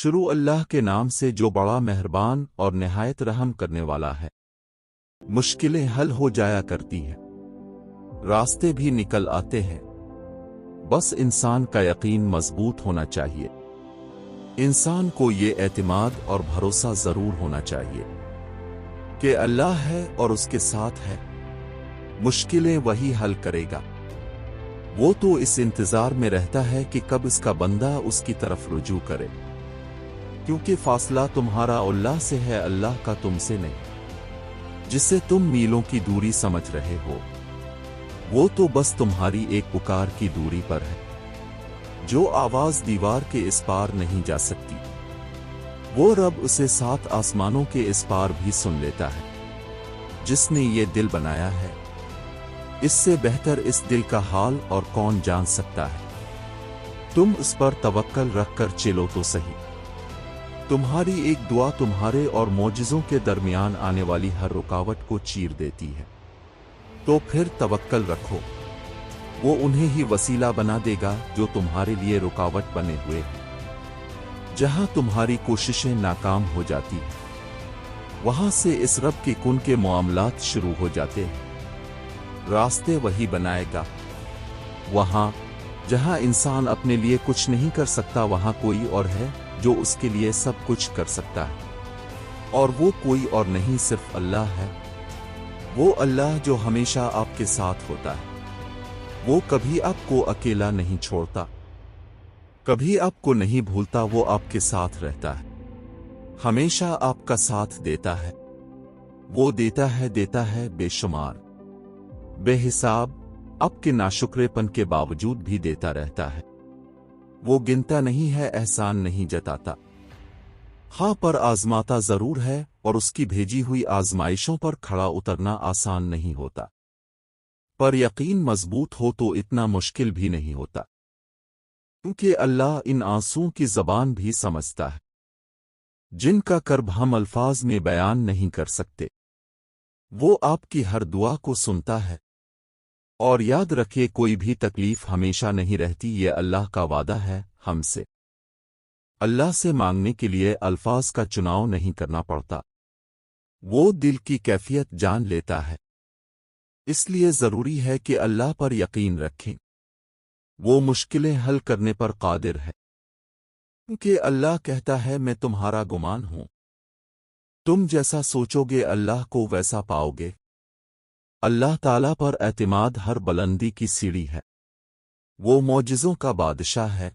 شروع اللہ کے نام سے جو بڑا مہربان اور نہایت رحم کرنے والا ہے۔ مشکلیں حل ہو جایا کرتی ہیں، راستے بھی نکل آتے ہیں، بس انسان کا یقین مضبوط ہونا چاہیے۔ انسان کو یہ اعتماد اور بھروسہ ضرور ہونا چاہیے کہ اللہ ہے اور اس کے ساتھ ہے، مشکلیں وہی حل کرے گا۔ وہ تو اس انتظار میں رہتا ہے کہ کب اس کا بندہ اس کی طرف رجوع کرے، کیونکہ فاصلہ تمہارا اللہ سے ہے، اللہ کا تم سے نہیں۔ جسے تم میلوں کی دوری سمجھ رہے ہو، وہ تو بس تمہاری ایک پکار کی دوری پر ہے۔ جو آواز دیوار کے اس پار نہیں جا سکتی، وہ رب اسے 7 آسمانوں کے اس پار بھی سن لیتا ہے۔ جس نے یہ دل بنایا ہے، اس سے بہتر اس دل کا حال اور کون جان سکتا ہے۔ تم اس پر توکل رکھ کر چلو تو صحیح۔ تمہاری ایک دعا تمہارے اور معجزوں کے درمیان آنے والی ہر رکاوٹ کو چیر دیتی ہے۔ تو پھر توکل رکھو، وہ انہیں ہی وسیلہ بنا دے گا جو تمہارے لیے رکاوٹ بنے ہوئے ہیں۔ جہاں تمہاری کوششیں ناکام ہو جاتی ہیں، وہاں سے اس رب کے کن کے معاملات شروع ہو جاتے ہیں۔ راستے وہی بنائے گا۔ وہاں جہاں انسان اپنے لیے کچھ نہیں کر سکتا، وہاں کوئی اور ہے جو اس کے لیے سب کچھ کر سکتا ہے، اور وہ کوئی اور نہیں، صرف اللہ ہے۔ وہ اللہ جو ہمیشہ آپ کے ساتھ ہوتا ہے، وہ کبھی آپ کو اکیلا نہیں چھوڑتا، کبھی آپ کو نہیں بھولتا، وہ آپ کے ساتھ رہتا ہے، ہمیشہ آپ کا ساتھ دیتا ہے۔ وہ دیتا ہے بے شمار، بے حساب، آپ کے ناشکرے پن کے باوجود بھی دیتا رہتا ہے۔ وہ گنتا نہیں ہے، احسان نہیں جتاتا، ہاں پر آزماتا ضرور ہے، اور اس کی بھیجی ہوئی آزمائشوں پر کھڑا اترنا آسان نہیں ہوتا۔ پر یقین مضبوط ہو تو اتنا مشکل بھی نہیں ہوتا، کیونکہ اللہ ان آنسوؤں کی زبان بھی سمجھتا ہے، جن کا کرب ہم الفاظ میں بیان نہیں کر سکتے۔ وہ آپ کی ہر دعا کو سنتا ہے، اور یاد رکھیے کوئی بھی تکلیف ہمیشہ نہیں رہتی، یہ اللہ کا وعدہ ہے ہم سے۔ اللہ سے مانگنے کے لیے الفاظ کا چناؤ نہیں کرنا پڑتا، وہ دل کی کیفیت جان لیتا ہے۔ اس لیے ضروری ہے کہ اللہ پر یقین رکھیں، وہ مشکلیں حل کرنے پر قادر ہے، کیونکہ اللہ کہتا ہے میں تمہارا گمان ہوں، تم جیسا سوچو گے اللہ کو ویسا پاؤ گے۔ اللہ تعالیٰ پر اعتماد ہر بلندی کی سیڑھی ہے، وہ معجزوں کا بادشاہ ہے،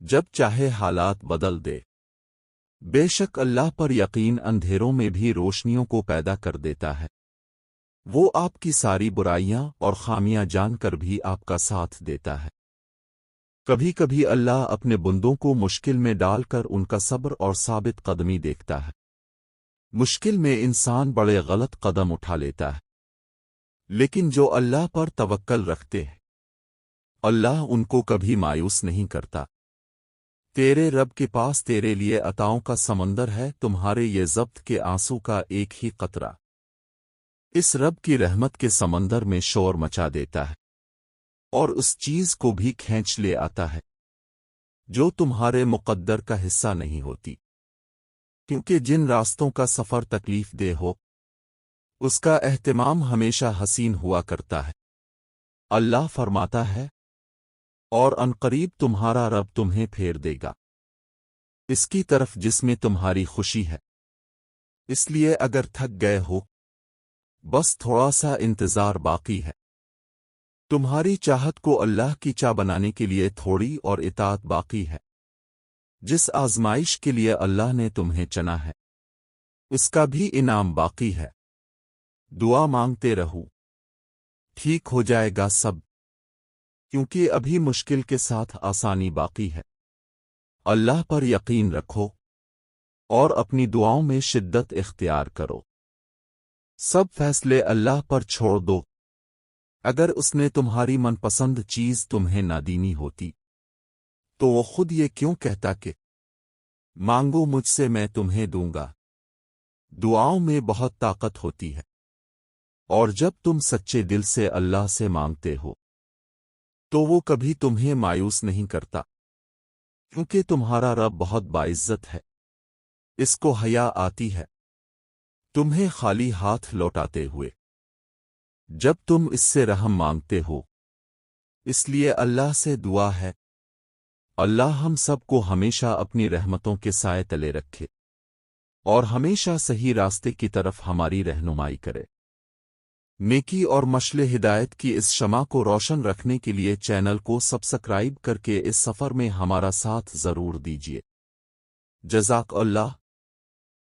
جب چاہے حالات بدل دے۔ بے شک اللہ پر یقین اندھیروں میں بھی روشنیوں کو پیدا کر دیتا ہے، وہ آپ کی ساری برائیاں اور خامیاں جان کر بھی آپ کا ساتھ دیتا ہے۔ کبھی کبھی اللہ اپنے بندوں کو مشکل میں ڈال کر ان کا صبر اور ثابت قدمی دیکھتا ہے۔ مشکل میں انسان بڑے غلط قدم اٹھا لیتا ہے، لیکن جو اللہ پر توکل رکھتے ہیں، اللہ ان کو کبھی مایوس نہیں کرتا۔ تیرے رب کے پاس تیرے لیے عطاؤں کا سمندر ہے، تمہارے یہ ضبط کے آنسو کا ایک ہی قطرہ اس رب کی رحمت کے سمندر میں شور مچا دیتا ہے، اور اس چیز کو بھی کھینچ لے آتا ہے جو تمہارے مقدر کا حصہ نہیں ہوتی، کیونکہ جن راستوں کا سفر تکلیف دہ ہو، اس کا اہتمام ہمیشہ حسین ہوا کرتا ہے۔ اللہ فرماتا ہے، اور عنقریب تمہارا رب تمہیں پھیر دے گا اس کی طرف جس میں تمہاری خوشی ہے۔ اس لیے اگر تھک گئے ہو، بس تھوڑا سا انتظار باقی ہے۔ تمہاری چاہت کو اللہ کی چاہ بنانے کے لیے تھوڑی اور اطاعت باقی ہے۔ جس آزمائش کے لیے اللہ نے تمہیں چنا ہے، اس کا بھی انعام باقی ہے۔ دعا مانگتے رہو، ٹھیک ہو جائے گا سب، کیونکہ ابھی مشکل کے ساتھ آسانی باقی ہے۔ اللہ پر یقین رکھو، اور اپنی دعاؤں میں شدت اختیار کرو۔ سب فیصلے اللہ پر چھوڑ دو۔ اگر اس نے تمہاری من پسند چیز تمہیں نہ دینی ہوتی، تو وہ خود یہ کیوں کہتا کہ مانگو مجھ سے میں تمہیں دوں گا۔ دعاؤں میں بہت طاقت ہوتی ہے، اور جب تم سچے دل سے اللہ سے مانگتے ہو، تو وہ کبھی تمہیں مایوس نہیں کرتا۔ کیونکہ تمہارا رب بہت باعزت ہے، اس کو حیا آتی ہے تمہیں خالی ہاتھ لوٹاتے ہوئے جب تم اس سے رحم مانگتے ہو۔ اس لیے اللہ سے دعا ہے اللہ ہم سب کو ہمیشہ اپنی رحمتوں کے سائے تلے رکھے اور ہمیشہ صحیح راستے کی طرف ہماری رہنمائی کرے۔ نیکی اور مشل ہدایت کی اس شمع کو روشن رکھنے کے لیے چینل کو سبسکرائب کر کے اس سفر میں ہمارا ساتھ ضرور دیجیے۔ جزاک اللہ۔